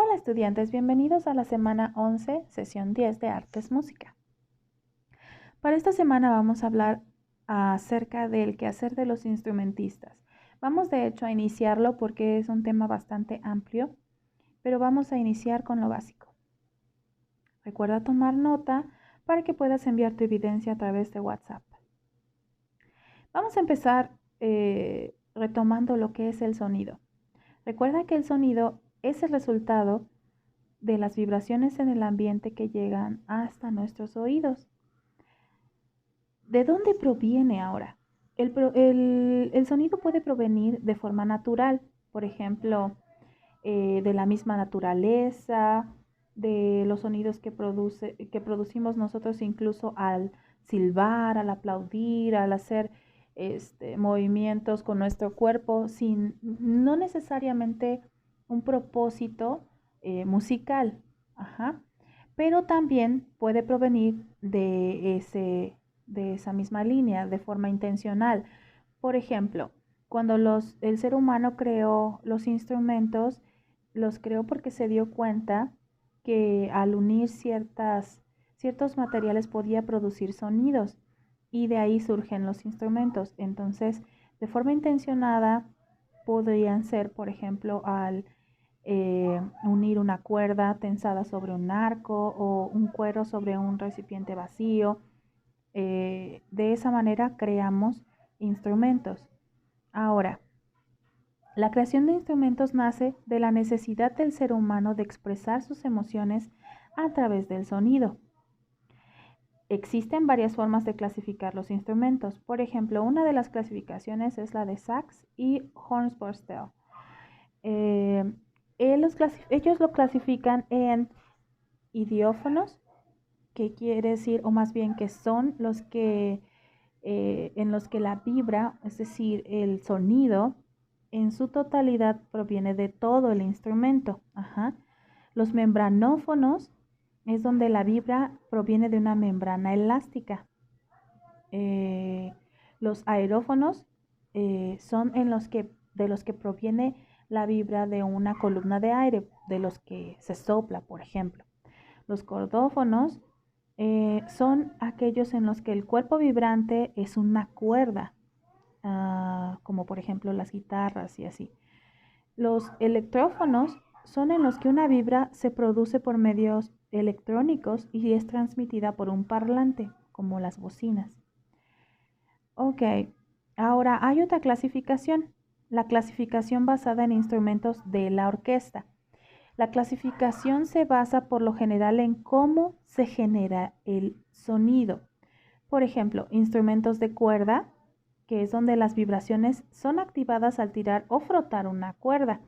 Hola estudiantes, bienvenidos a la semana 11, sesión 10 de Artes Música. Para esta semana vamos a hablar acerca del quehacer de los instrumentistas. Vamos de hecho a iniciarlo porque es un tema bastante amplio, pero vamos a iniciar con lo básico. Recuerda tomar nota para que puedas enviar tu evidencia a través de WhatsApp. Vamos a empezar retomando lo que es el sonido. Recuerda que el sonido es el resultado de las vibraciones en el ambiente que llegan hasta nuestros oídos. ¿De dónde proviene ahora? El sonido puede provenir de forma natural, por ejemplo, de la misma naturaleza, de los sonidos que producimos nosotros incluso al silbar, al aplaudir, al hacer movimientos con nuestro cuerpo, no necesariamente un propósito musical. Ajá. Pero también puede provenir de esa misma línea, de forma intencional. Por ejemplo, cuando el ser humano creó los instrumentos, los creó porque se dio cuenta que al unir ciertos materiales podía producir sonidos y de ahí surgen los instrumentos. Entonces, de forma intencionada, podrían ser, por ejemplo, al unir una cuerda tensada sobre un arco o un cuero sobre un recipiente vacío. De esa manera creamos instrumentos. Ahora, la creación de instrumentos nace de la necesidad del ser humano de expresar sus emociones a través del sonido. Existen varias formas de clasificar los instrumentos. Por ejemplo, una de las clasificaciones es la de Sachs y Hornsborstell. Ellos lo clasifican en idiófonos, que quiere decir, o más bien que son en los que la vibra, es decir, el sonido, en su totalidad proviene de todo el instrumento. Ajá. Los membranófonos es donde la vibra proviene de una membrana elástica. Los aerófonos son de los que proviene la vibra de una columna de aire, de los que se sopla, por ejemplo. Los cordófonos son aquellos en los que el cuerpo vibrante es una cuerda, como por ejemplo las guitarras y así. Los electrófonos son en los que una vibra se produce por medios electrónicos y es transmitida por un parlante, como las bocinas. Ok, ahora hay otra clasificación, la clasificación basada en instrumentos de la orquesta. La clasificación se basa por lo general en cómo se genera el sonido. Por ejemplo, instrumentos de cuerda, que es donde las vibraciones son activadas al tirar o frotar una cuerda.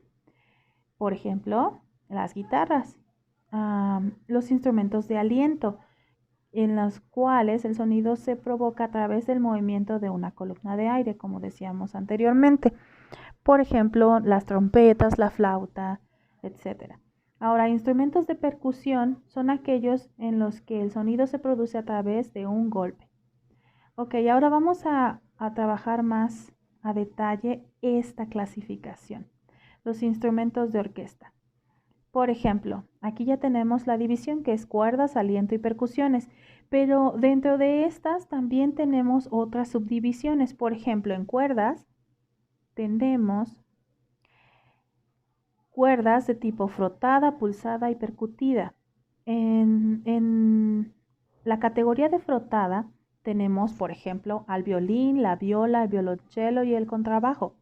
Por ejemplo, las guitarras. Los instrumentos de aliento, en los cuales el sonido se provoca a través del movimiento de una columna de aire, como decíamos anteriormente. Por ejemplo, las trompetas, la flauta, etc. Ahora, instrumentos de percusión son aquellos en los que el sonido se produce a través de un golpe. Ok, ahora vamos a trabajar más a detalle esta clasificación. Los instrumentos de orquesta. Por ejemplo, aquí ya tenemos la división que es cuerdas, aliento y percusiones, pero dentro de estas también tenemos otras subdivisiones. Por ejemplo, en cuerdas tenemos cuerdas de tipo frotada, pulsada y percutida. En la categoría de frotada tenemos, por ejemplo, al violín, la viola, el violonchelo y el contrabajo.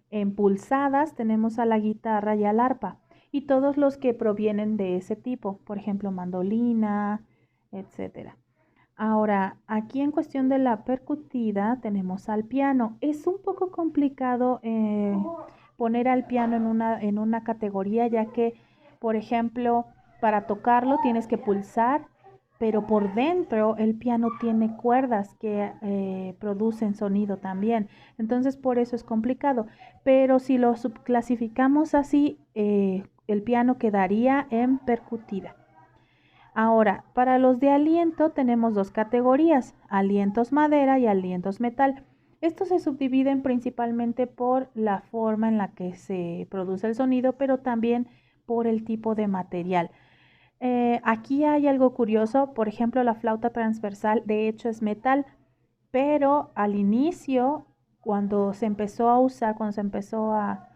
En pulsadas tenemos a la guitarra y al arpa y todos los que provienen de ese tipo, por ejemplo, mandolina, etc. Ahora, aquí en cuestión de la percutida tenemos al piano. Es un poco complicado poner al piano en una categoría, ya que, por ejemplo, para tocarlo tienes que pulsar, pero por dentro el piano tiene cuerdas que producen sonido también. Entonces, por eso es complicado. Pero si lo subclasificamos así, el piano quedaría en percutida. Ahora, para los de aliento tenemos dos categorías, alientos madera y alientos metal. Estos se subdividen principalmente por la forma en la que se produce el sonido, pero también por el tipo de material. Aquí hay algo curioso, por ejemplo, la flauta transversal de hecho es metal, pero al inicio, cuando se empezó a usar, cuando se empezó a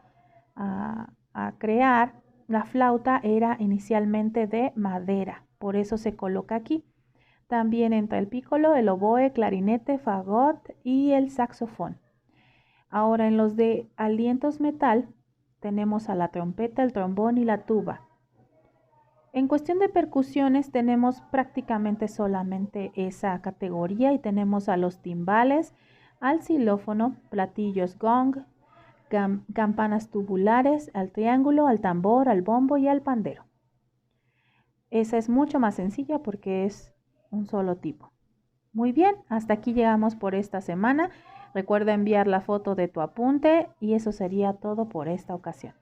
crear, la flauta era inicialmente de madera, por eso se coloca aquí. También entra el pícolo, el oboe, clarinete, fagot y el saxofón. Ahora en los de alientos metal tenemos a la trompeta, el trombón y la tuba. En cuestión de percusiones tenemos prácticamente solamente esa categoría y tenemos a los timbales, al xilófono, platillos gong, campanas tubulares, al triángulo, al tambor, al bombo y al pandero. Esa es mucho más sencilla porque es un solo tipo. Muy bien, hasta aquí llegamos por esta semana. Recuerda enviar la foto de tu apunte y eso sería todo por esta ocasión.